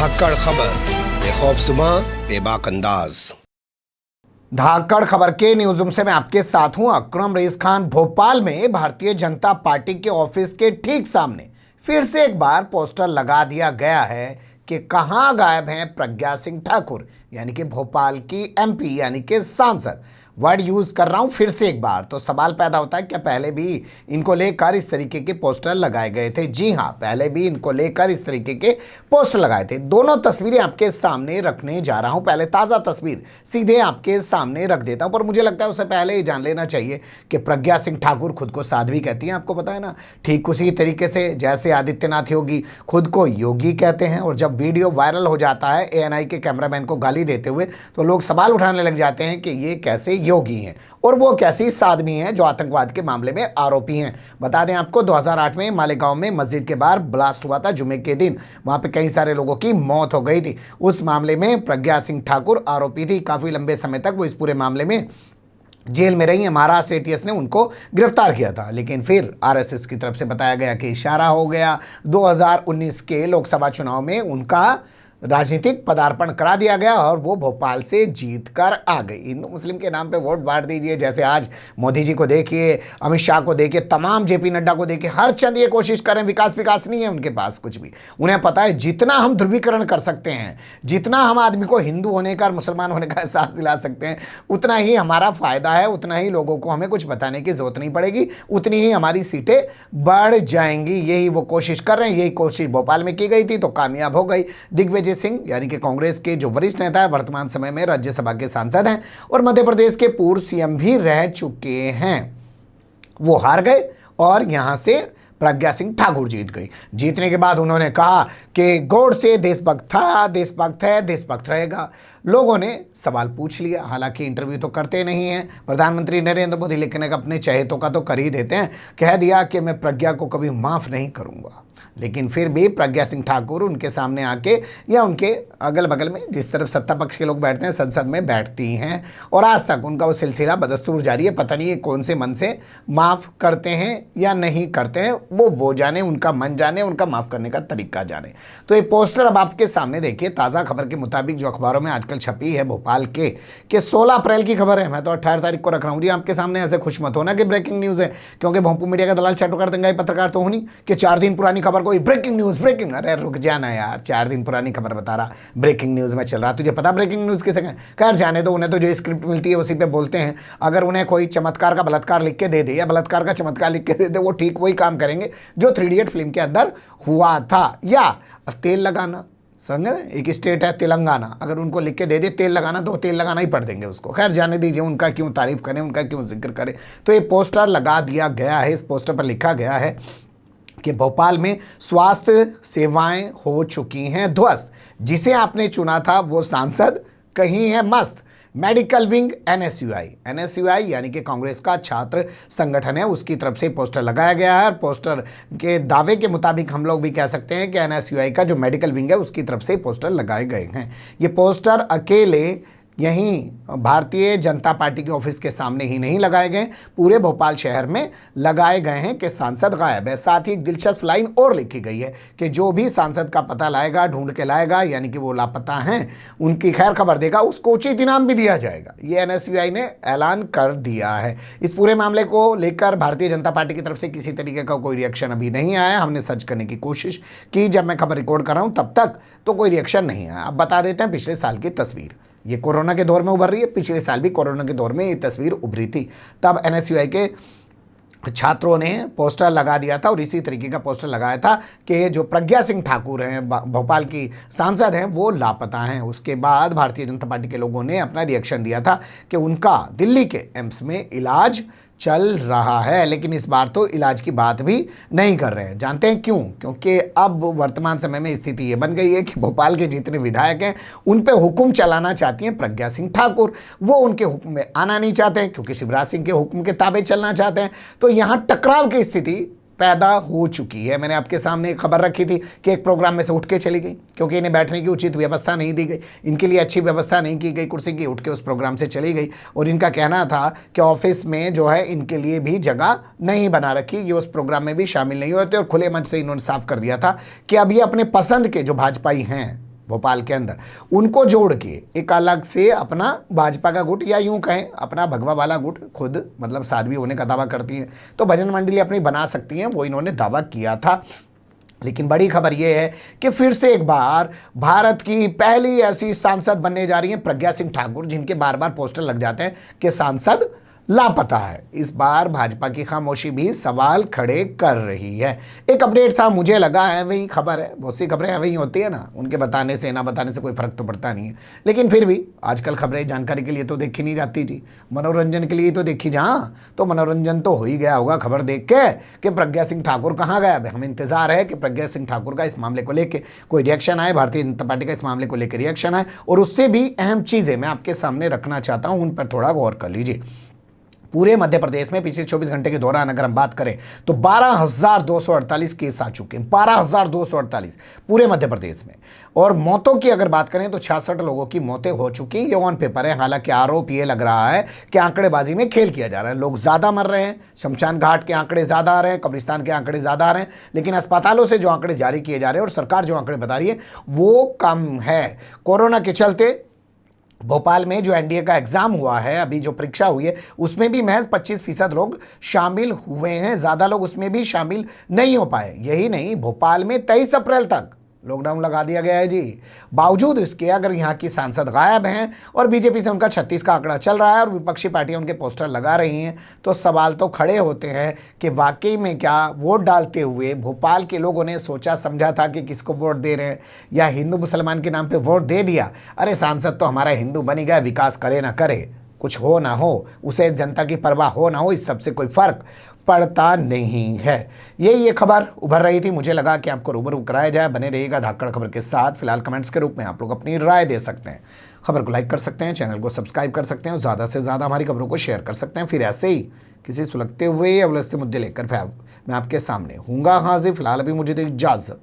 धाकड़ खबर, बेखौफ सुबह, बेबाक अंदाज। धाकड़ खबर के न्यूज रूम से मैं आपके साथ हूं अकरम रईस खान। भोपाल में भारतीय जनता पार्टी के ऑफिस के ठीक सामने फिर से एक बार पोस्टर लगा दिया गया है कि कहां गायब हैं प्रज्ञा सिंह ठाकुर, यानी कि भोपाल की एमपी यानी कि सांसद। वर्ड यूज कर रहा हूं फिर से एक बार, तो सवाल पैदा होता है क्या पहले भी इनको लेकर इस तरीके के पोस्टर लगाए गए थे? जी हां, पहले भी इनको लेकर इस तरीके के पोस्टर लगाए थे। दोनों तस्वीरें आपके सामने रखने जा रहा हूं। पहले ताज़ा तस्वीर सीधे आपके सामने रख देता हूं, पर मुझे लगता है उससे पहले ये जान लेना चाहिए कि प्रज्ञा सिंह ठाकुर खुद को साध्वी कहती हैं, आपको पता है ना। ठीक उसी तरीके से जैसे आदित्यनाथ योगी खुद को योगी कहते हैं, और जब वीडियो वायरल हो जाता है एएनआई के कैमरामैन को गाली देते हुए, तो लोग सवाल उठाने लग जाते हैं कि ये कैसे योगी हैं और वो कैसी साध्वी हैं जो आतंकवाद के मामले में आरोपी हैं। बता दें आपको 2008 में मालेगांव में मस्जिद के बाहर ब्लास्ट हुआ था जुमे के दिन। वहां पे कई सारे लोगों की मौत हो गई थी। उस मामले में प्रज्ञा सिंह ठाकुर आरोपी थी। काफी लंबे समय तक वो इस पूरे मामले में जेल में रही है। महाराष्ट्र एटीएस ने उनको गिरफ्तार किया था, लेकिन फिर आरएसएस की तरफ से बताया गया कि इशारा हो गया। 2019 के लोकसभा चुनाव में उनका राजनीतिक पदार्पण करा दिया गया और वो भोपाल से जीत कर आ गई। हिंदू मुस्लिम के नाम पे वोट बांट दीजिए, जैसे आज मोदी जी को देखिए, अमित शाह को देखिए, तमाम जेपी नड्डा को देखिए, हर चंद ये कोशिश करें। विकास नहीं है उनके पास कुछ भी। उन्हें पता है जितना हम ध्रुवीकरण कर सकते हैं, जितना हम आदमी को हिंदू होने का और मुसलमान होने का एहसास दिला सकते हैं, उतना ही हमारा फायदा है, उतना ही लोगों को हमें कुछ बताने की जरूरत नहीं पड़ेगी, उतनी ही हमारी सीटें बढ़ जाएंगी। यही वो कोशिश कर रहे हैं। यही कोशिश भोपाल में की गई थी तो कामयाब हो गई। दिग्विजय सिंह यानी कि कांग्रेस के जो वरिष्ठ नेता है, वर्तमान समय में राज्यसभा के सांसद हैं और मध्य प्रदेश के पूर्व सीएम भी रह चुके हैं, वो हार गए और यहां से प्रज्ञा सिंह ठाकुर जीत गई। जीतने के बाद उन्होंने कहा कि गोडसे देशभक्त था, देशभक्त है, देशभक्त रहेगा। लोगों ने सवाल पूछ लिया, हालांकि इंटरव्यू तो करते नहीं हैं प्रधानमंत्री नरेंद्र मोदी, लेकिन अपने चहेतों का तो कर ही देते हैं। कह दिया कि मैं प्रज्ञा को कभी माफ नहीं करूंगा। लेकिन फिर भी प्रज्ञा सिंह ठाकुर उनके सामने आके या उनके अगल बगल में जिस तरफ सत्ता पक्ष के लोग बैठते हैं, संसद में बैठती हैं और आज तक उनका वो सिलसिला बदस्तूर जारी है। पता नहीं ये कौन से मन से माफ़ करते हैं या नहीं करते हैं, वो जाने, उनका मन जाने, उनका माफ़ करने का तरीका जाने। तो ये पोस्टर अब आपके सामने देखिए। ताज़ा खबर के मुताबिक जो अखबारों में आजकल छपी है भोपाल के 16 अप्रैल की खबर है। मैं तो 18 तारीख को रख रहा हूँ जी आपके सामने। ऐसे खुश मत होना कि ब्रेकिंग न्यूज़ है, क्योंकि भोंपू मीडिया का दलाल चैटो कर देंगे पत्रकार तो होनी कि 4 दिन पुरानी खबर कोई ब्रेकिंग न्यूज़, ब्रेकिंग। अरे रुक जाना यार, 4 दिन पुरानी खबर बता रहा, ब्रेकिंग न्यूज़ में चल रहा। तुझे पता ब्रेकिंग न्यूज़ किसे कहें? खैर जाने दो, उन्हें तो जो स्क्रिप्ट मिलती है उसी पे बोलते हैं। अगर उन्हें कोई चमत्कार का बलात्कार लिख के दे दे या बलात्कार का चमत्कार लिख के दे दे, वो ठीक वही काम करेंगे जो 3 इडियट फिल्म के अंदर हुआ था। या तेल लगाना, समझे, एक स्टेट है तेलंगाना, अगर उनको लिख के दे दे तेल लगाना तो तेल लगाना ही पड़ देंगे उसको। खैर जाने दीजिए, उनका क्यों तारीफ करें, उनका क्यों जिक्र करें। तो ये पोस्टर लगा दिया गया है। इस पोस्टर पर लिखा गया है कि भोपाल में स्वास्थ्य सेवाएं हो चुकी हैं ध्वस्त, जिसे आपने चुना था वो सांसद कहीं है मस्त। मेडिकल विंग एनएसयूआई यानी कि कांग्रेस का छात्र संगठन है, उसकी तरफ से पोस्टर लगाया गया है। पोस्टर के दावे के मुताबिक हम लोग भी कह सकते हैं कि एनएसयूआई का जो मेडिकल विंग है उसकी तरफ से पोस्टर लगाए गए हैं। ये पोस्टर अकेले यहीं भारतीय जनता पार्टी के ऑफिस के सामने ही नहीं लगाए गए, पूरे भोपाल शहर में लगाए गए हैं कि सांसद गायब है। साथ ही एक दिलचस्प लाइन और लिखी गई है कि जो भी सांसद का पता लाएगा, ढूंढ के लाएगा, यानी कि वो लापता हैं, उनकी खैर खबर देगा, उसको उचित इनाम भी दिया जाएगा। ये एनएसयूआई ने ऐलान कर दिया है। इस पूरे मामले को लेकर भारतीय जनता पार्टी की तरफ से किसी तरीके का कोई रिएक्शन अभी नहीं आया। हमने सर्च करने की कोशिश की, जब मैं खबर रिकॉर्ड कर रहा हूँ तब तक तो कोई रिएक्शन नहीं आया। अब बता देते हैं पिछले साल की तस्वीर। ये कोरोना के दौर में उभर रही है, पिछले साल भी कोरोना के दौर में ये तस्वीर उभरी थी। तब एनएसयूआई के छात्रों ने पोस्टर लगा दिया था और इसी तरीके का पोस्टर लगाया था कि जो प्रज्ञा सिंह ठाकुर हैं, भोपाल की सांसद हैं, वो लापता हैं। उसके बाद भारतीय जनता पार्टी के लोगों ने अपना रिएक्शन दिया था कि उनका दिल्ली के एम्स में इलाज चल रहा है, लेकिन इस बार तो इलाज की बात भी नहीं कर रहे हैं। जानते हैं क्यों? क्योंकि अब वर्तमान समय में स्थिति ये बन गई है कि भोपाल के जितने विधायक हैं उन पे हुक्म चलाना चाहती हैं प्रज्ञा सिंह ठाकुर। वो उनके हुक्म में आना नहीं चाहते हैं क्योंकि शिवराज सिंह के हुक्म के ताबे चलना चाहते हैं। तो यहाँ टकराव की स्थिति पैदा हो चुकी है। मैंने आपके सामने एक खबर रखी थी कि एक प्रोग्राम में से उठ के चली गई क्योंकि इन्हें बैठने की उचित व्यवस्था नहीं दी गई, इनके लिए अच्छी व्यवस्था नहीं की गई कुर्सी की, उठ के उस प्रोग्राम से चली गई। और इनका कहना था कि ऑफिस में जो है इनके लिए भी जगह नहीं बना रखी, ये उस प्रोग्राम में भी शामिल नहीं होते। और खुले मंच से इन्होंने साफ कर दिया था कि अब ये अपने पसंद के जो भाजपाई हैं भोपाल के अंदर, उनको जोड़ के एक अलग से अपना भाजपा का गुट या यूं कहें अपना भगवा वाला गुट, खुद मतलब साध्वी होने का दावा करती हैं तो भजन मंडली अपनी बना सकती हैं, वो इन्होंने दावा किया था। लेकिन बड़ी खबर यह है कि फिर से एक बार भारत की पहली ऐसी सांसद बनने जा रही हैं प्रज्ञा सिंह ठाकुर, जिनके बार बार पोस्टर लग जाते हैं कि सांसद लापता है। इस बार भाजपा की खामोशी भी सवाल खड़े कर रही है। एक अपडेट था, मुझे लगा है वही खबर है, बहुत सी खबरें वही होती है ना, उनके बताने से ना बताने से कोई फर्क तो पड़ता नहीं है, लेकिन फिर भी आजकल खबरें जानकारी के लिए तो देखी नहीं जाती थी, मनोरंजन के लिए तो देखी जहाँ, तो मनोरंजन तो हो ही गया होगा खबर देख के कि प्रज्ञा सिंह ठाकुर कहाँ गया। हमें इंतजार है कि प्रज्ञा सिंह ठाकुर का इस मामले को लेकर कोई रिएक्शन आए, भारतीय जनता पार्टी का इस मामले को लेकर रिएक्शन आए, और उससे भी अहम चीज़ें मैं आपके सामने रखना चाहता हूँ, उन पर थोड़ा गौर कर लीजिए। पूरे मध्य प्रदेश में पिछले 24 घंटे के दौरान अगर हम बात करें तो 12,248 केस आ चुके हैं, 12,248 पूरे मध्य प्रदेश में। और मौतों की अगर बात करें तो 66 लोगों की मौतें हो चुकी हैं, ये ऑन पेपर है। हालांकि आरोप ये लग रहा है कि आंकड़ेबाजी में खेल किया जा रहा है, लोग ज़्यादा मर रहे हैं, शमशान घाट के आंकड़े ज़्यादा आ रहे हैं, कब्रिस्तान के आंकड़े ज़्यादा आ रहे हैं, लेकिन अस्पतालों से जो आंकड़े जारी किए जा रहे हैं और सरकार जो आंकड़े बता रही है वो कम है। कोरोना के चलते भोपाल में जो एनडीए का एग्जाम हुआ है, अभी जो परीक्षा हुई है, उसमें भी महज 25% लोग शामिल हुए हैं, ज़्यादा लोग उसमें भी शामिल नहीं हो पाए। यही नहीं, भोपाल में 23 अप्रैल तक लॉकडाउन लगा दिया गया है जी। बावजूद इसके अगर यहाँ की सांसद गायब हैं और बीजेपी से उनका 36 का आंकड़ा चल रहा है और विपक्षी पार्टियां उनके पोस्टर लगा रही हैं, तो सवाल तो खड़े होते हैं कि वाकई में क्या वोट डालते हुए भोपाल के लोगों ने सोचा समझा था कि किसको वोट दे रहे हैं, या हिंदू मुसलमान के नाम पर वोट दे दिया, अरे सांसद तो हमारा हिंदू बनी गया, विकास करे ना करे, कुछ हो ना हो, उसे जनता की परवाह हो ना हो, इस सबसे कोई फर्क पड़ता नहीं है। ये खबर उभर रही थी, मुझे लगा कि आपको रूबरू कराया जाए। बने रहिएगा धाकड़ खबर के साथ। फिलहाल कमेंट्स के रूप में आप लोग अपनी राय दे सकते हैं, खबर को लाइक कर सकते हैं, चैनल को सब्सक्राइब कर सकते हैं और ज़्यादा से ज़्यादा हमारी खबरों को शेयर कर सकते हैं। फिर ऐसे ही किसी सुलगते हुए या उलझते मुद्दे लेकर मैं आपके सामने हूँगा हाजिर। फिलहाल अभी मुझे दे इजाज़त।